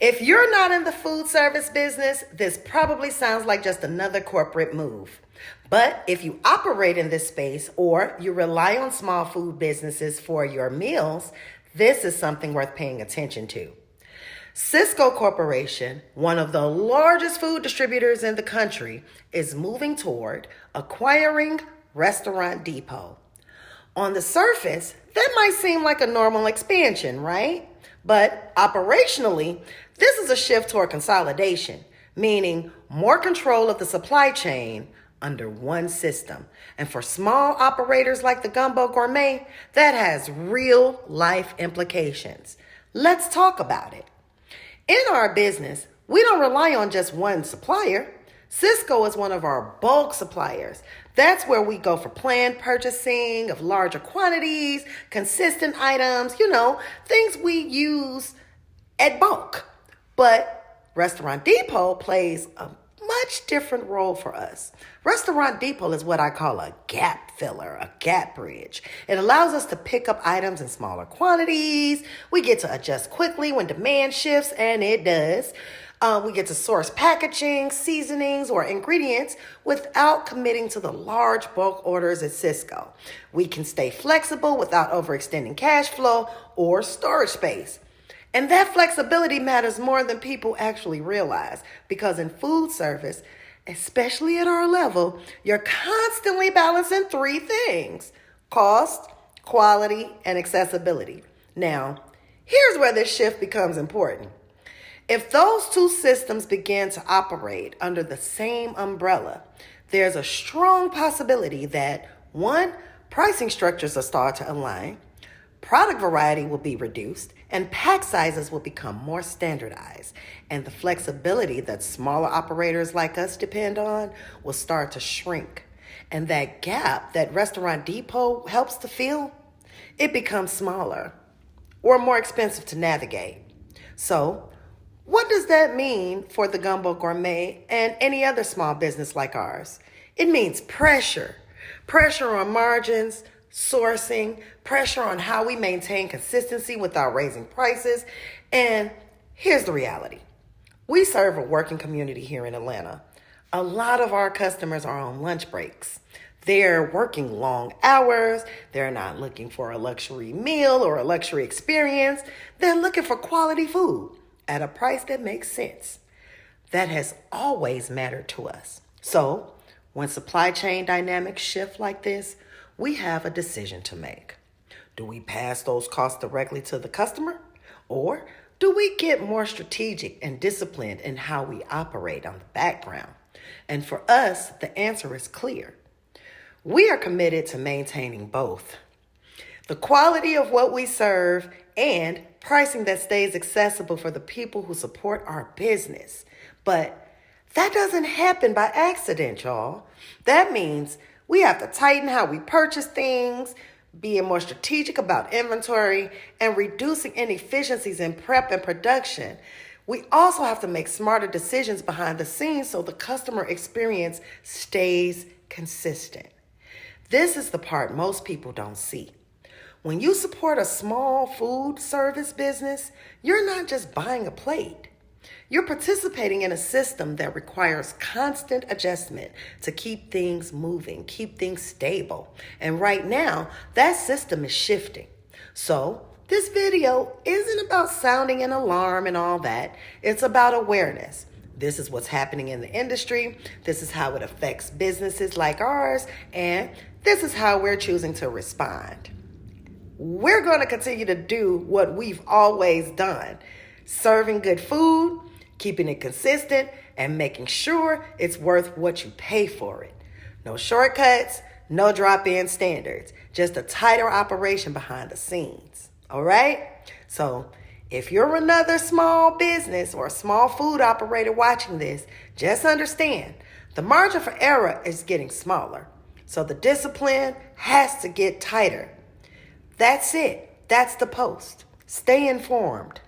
If you're not in the food service business, this probably sounds like just another corporate move. But if you operate in this space or you rely on small food businesses for your meals, this is something worth paying attention to. Sysco Corporation, one of the largest food distributors in the country, is moving toward acquiring Restaurant Depot. On the surface, that might seem like a normal expansion, right? But operationally, this is a shift toward consolidation, meaning more control of the supply chain under one system. And for small operators like the Gumbo Gourmet, that has real life implications. Let's talk about it. In our business, we don't rely on just one supplier. Sysco is one of our bulk suppliers. That's where we go for planned purchasing of larger quantities, consistent items, things we use at bulk. But Restaurant Depot plays a much different role for us. Restaurant Depot is what I call a gap filler, a gap bridge. It allows us to pick up items in smaller quantities. We get to adjust quickly when demand shifts, and it does. We get to source packaging, seasonings, or ingredients without committing to the large bulk orders at Sysco. We can stay flexible without overextending cash flow or storage space. And that flexibility matters more than people actually realize, because in food service, especially at our level, you're constantly balancing three things: cost, quality, and accessibility. Now, here's where this shift becomes important. If those two systems begin to operate under the same umbrella, there's a strong possibility that, one, pricing structures will start to align, product variety will be reduced, and pack sizes will become more standardized. And the flexibility that smaller operators like us depend on will start to shrink. And that gap that Restaurant Depot helps to fill, it becomes smaller or more expensive to navigate. So, what does that mean for the Gumbo Gourmet and any other small business like ours? It means pressure on margins, sourcing, pressure on how we maintain consistency without raising prices. And here's the reality. We serve a working community here in Atlanta. A lot of our customers are on lunch breaks. They're working long hours. They're not looking for a luxury meal or a luxury experience. They're looking for quality food at a price that makes sense. That has always mattered to us. So when supply chain dynamics shift like this, we have a decision to make. Do we pass those costs directly to the customer? Or do we get more strategic and disciplined in how we operate on the background? And for us, the answer is clear. We are committed to maintaining both the quality of what we serve and pricing that stays accessible for the people who support our business. But that doesn't happen by accident, y'all. That means we have to tighten how we purchase things, being more strategic about inventory, and reducing inefficiencies in prep and production. We also have to make smarter decisions behind the scenes so the customer experience stays consistent. This is the part most people don't see. When you support a small food service business, you're not just buying a plate. You're participating in a system that requires constant adjustment to keep things moving, keep things stable. And right now, that system is shifting. So this video isn't about sounding an alarm and all that. It's about awareness. This is what's happening in the industry. This is how it affects businesses like ours. And this is how we're choosing to respond. We're going to continue to do what we've always done: serving good food, keeping it consistent, and making sure it's worth what you pay for it. No shortcuts, no drop-in standards, just a tighter operation behind the scenes. All right? So if you're another small business or a small food operator watching this, just understand the margin for error is getting smaller. So the discipline has to get tighter. That's it. That's the post. Stay informed.